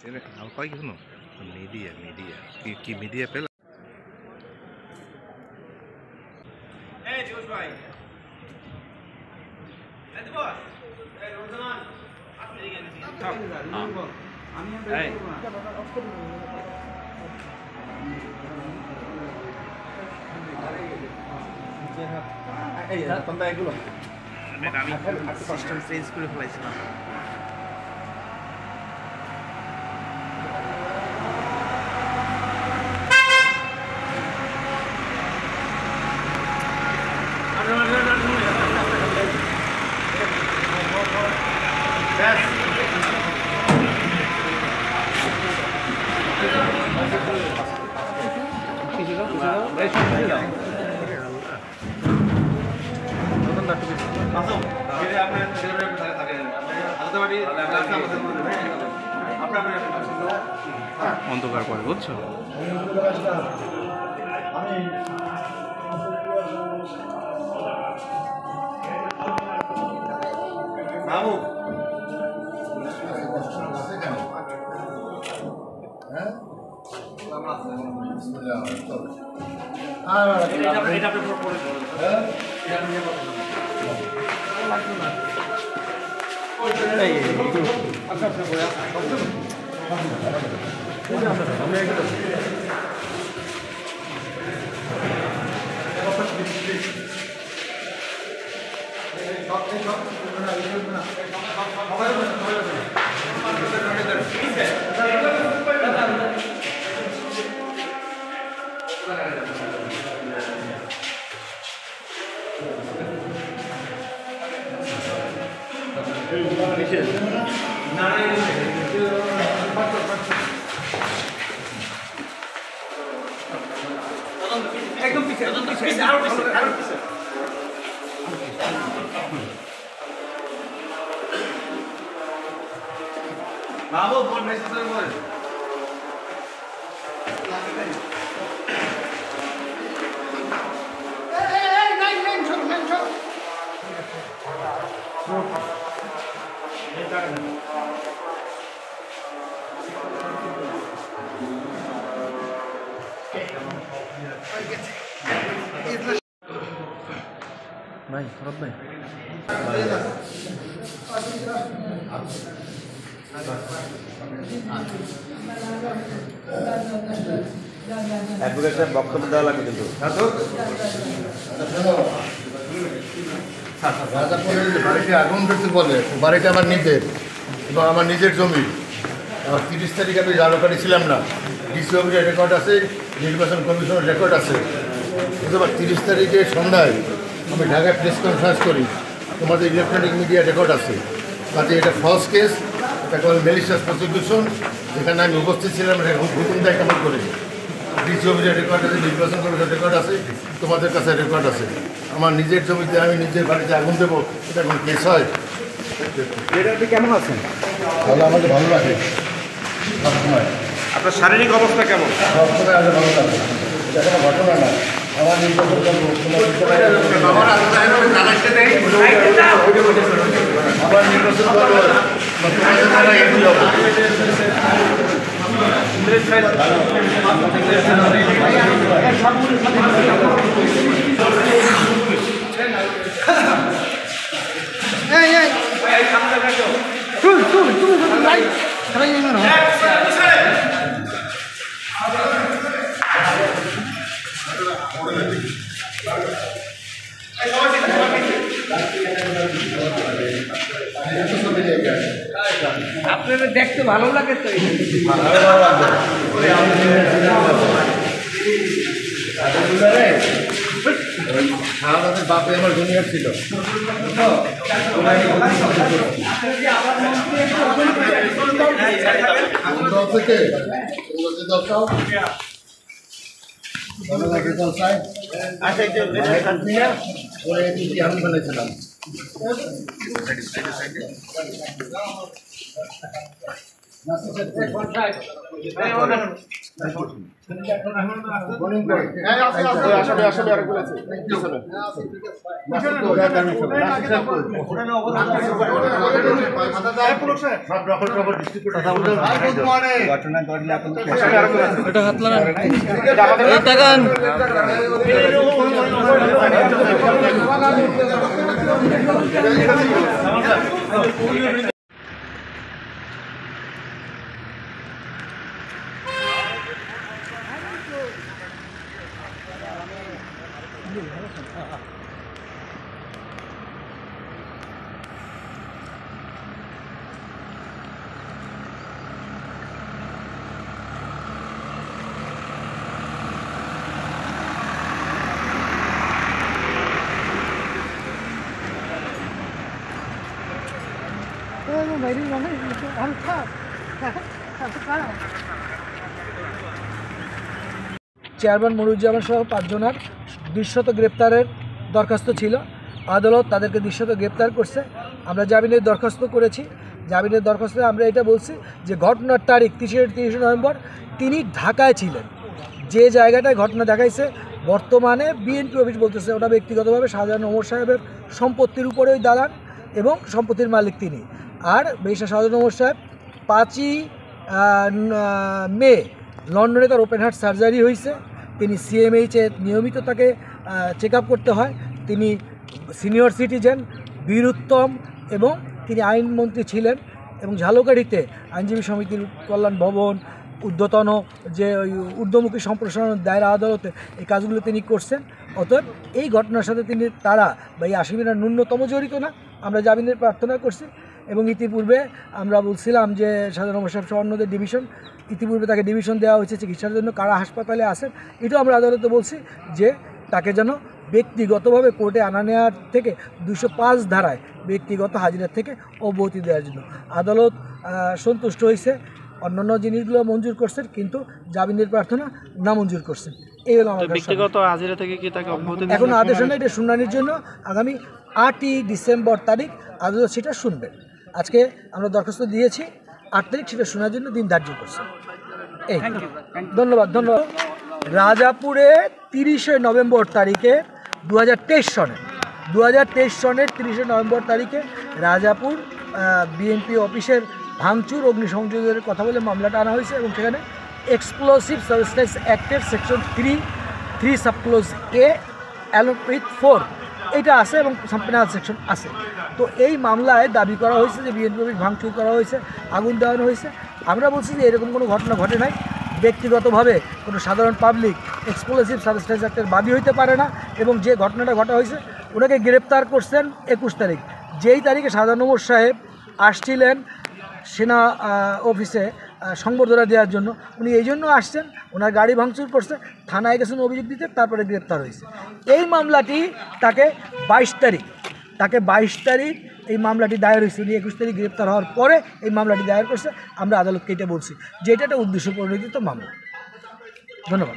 Apa gitu no? Media. Ki media pela. Josh bhai. Hey boss. Hey Rozaman. আপনি এখানে আমি এই তোমরা এগুলো আমি সিস্টেম চেঞ্জ করে ফেলাইছিলাম অন্ধকার করে বুঝছো বাবু একদম পিছে আরো পিছে বাবু ফোন মেসেজ করে বল ভাই খরচ ভাই অ্যাডভোকেট সাহেব বক্তব্য দেওয়া লাগবে কিন্তু বাড়িতে আগুন করতে বলে বাড়িটা আমার নিজের এবং আমার নিজের জমি 30 তারিখ আমি জালকারি ছিলাম না ডিসি অফিসের রেকর্ড আছে নির্বাচন কমিশনের রেকর্ড আছে কিন্তু 30 তারিখে সন্ধ্যায় আমি ঢাকায় প্রেস কনফারেন্স করি তোমাদের ইলেকট্রনিক মিডিয়া রেকর্ড আছে কাজে এটা ফলস কেস এটা কোনো ম্যালিশিয়াস প্রসিকিউশন যেখানে আমি উপস্থিত ছিলাম হুকুম দেয় কেমন করে ডিসি অফিসের রেকর্ড আছে নির্বাচন কমিশনের রেকর্ড আছে তোমাদের কাছে রেকর্ড আছে আমার নিজের জমিতে আমি নিজের বাড়িতে আগুন দেবো এটা কোনো কেস হয় আপনি কেমন আছেন তাহলে আমাকে ভালো লাগে সবসময় আপনার শারীরিক অবস্থা কেমন সবসময় আমাকে ভালো লাগে এটা কোনো ঘটনা না আমার নির্বাচন করবো আবার নির্বাচন করবো আপনাদের দেখতে ভালো লাগে তো আমাদের বাপে আমার জুনিয়র ছিল আমি বলেছিলাম আসলে সব দখল টখল ডিস্ট্রিক্ট ঘটনা ঘটলে এখন এটা হাত লাগান এই টাকান চেয়ারম্যান মনিরুজ্জামান সহ 5 জনের দৃশ্যত গ্রেপ্তারের দরখাস্ত ছিল। আদালত তাদেরকে দৃশ্যত গ্রেপ্তার করছে। আমরা জামিনের দরখাস্ত করেছি। জামিনের দরখাস্তে আমরা এটা বলছি যে ঘটনার তারিখ 30 নভেম্বর তিনি ঢাকায় ছিলেন। যে জায়গাটায় ঘটনা দেখাইছে বর্তমানে বিএনপি অফিস বলতেছে ওটা ব্যক্তিগতভাবে শাহজাহান ওমর সাহেবের সম্পত্তির উপরে ওই দালান এবং সম্পত্তির মালিক তিনি। আর ব্যারিস্টার শাহজাহান ওমর সাহেব 5ই মে লন্ডনে তার ওপেন হার্ট সার্জারি হয়েছে। তিনি সিএমএইচে নিয়মিত তাকে চেক আপ করতে হয়। তিনি সিনিয়র সিটিজেন, বীরুত্তম এবং তিনি আইনমন্ত্রী ছিলেন এবং ঝালকাঠিতে আইনজীবী সমিতির কল্যাণ ভবন, ঊর্ধ্বতন যে ওই ঊর্ধ্বমুখী সম্প্রসারণ দায়রা আদালতে এই কাজগুলো তিনি করছেন। অতএব এই ঘটনার সাথে তারা বা এই আসামিরা ন্যূনতম জড়িত না। আমরা জামিনের প্রার্থনা করছি এবং ইতিপূর্বে আমরা বলছিলাম যে শাহজাহান ওমর সাহেব সহ অন্যদের ডিভিশন, ইতিপূর্বে তাকে ডিভিশন দেওয়া হয়েছে চিকিৎসার জন্য, কারা হাসপাতালে আসেন। এটাও আমরা আদালতে বলছি যে তাকে যেন ব্যক্তিগতভাবে কোর্টে আনা নেওয়ার থেকে 205 ধারায় ব্যক্তিগত হাজিরার থেকে অব্যাহতি দেওয়ার জন্য আদালত সন্তুষ্ট হয়েছে। অন্যান্য জিনিসগুলো মঞ্জুর করছেন কিন্তু জামিনের প্রার্থনা নামঞ্জুর করছেন। এই হলো আমার ব্যক্তিগত হাজিরা থেকে কি তাকে অব্যাহতি এখন আদেশ নেই। এটা শুনানির জন্য আগামী 8ই ডিসেম্বর তারিখ আদালত সেটা শুনবেন। আজকে আমরা দরখাস্ত দিয়েছি, 8 তারিখ সেটা শোনার জন্য দিন ধার্য করছে। এই ধন্যবাদ। রাজাপুরে 30 নভেম্বর তারিখে 2023 সনের 30 নভেম্বর তারিখে রাজাপুর বিএনপি অফিসের ভাঙচুর অগ্নিসংযোগের কথা বলে মামলাটা আনা হয়েছে এবং সেখানে এক্সপ্লোসিভ সাবস্টেন্স অ্যাক্টের section 3 subclause A along with 4 এটা আছে এবং সাম্পেনাল সেকশন আছে। তো এই মামলায় দাবি করা হয়েছে যে বিএনপি অফিস ভাঙচুর করা হয়েছে, আগুন দেওয়ানো হয়েছে। আমরা বলছি যে এরকম কোনো ঘটনা ঘটে নাই। ব্যক্তিগতভাবে কোনো সাধারণ পাবলিক এক্সপ্লোসিভ সাবস্টেন্স অ্যাক্টের বাদী হইতে পারে না এবং যে ঘটনাটা ঘটা হয়েছে ওনাকে গ্রেপ্তার করছেন 21 তারিখ। যেই তারিখে শাহজাহান ওমর সাহেব আসছিলেন সেনা অফিসে সংবর্ধনা দেওয়ার জন্য, উনি এই জন্য আসছেন, ওনার গাড়ি ভাঙচুর করছে, থানায় গেছেন অভিযোগ দিতে, তারপরে গ্রেপ্তার হয়েছে। এই মামলাটি তাকে 22 তারিখ এই মামলাটি দায়ের হয়েছে। উনি 21 তারিখ গ্রেপ্তার হওয়ার পরে এই মামলাটি দায়ের করছে। আমরা আদালতকে এটা বলছি যে এটা একটা উদ্দেশ্য প্রণোদিত মামলা। ধন্যবাদ।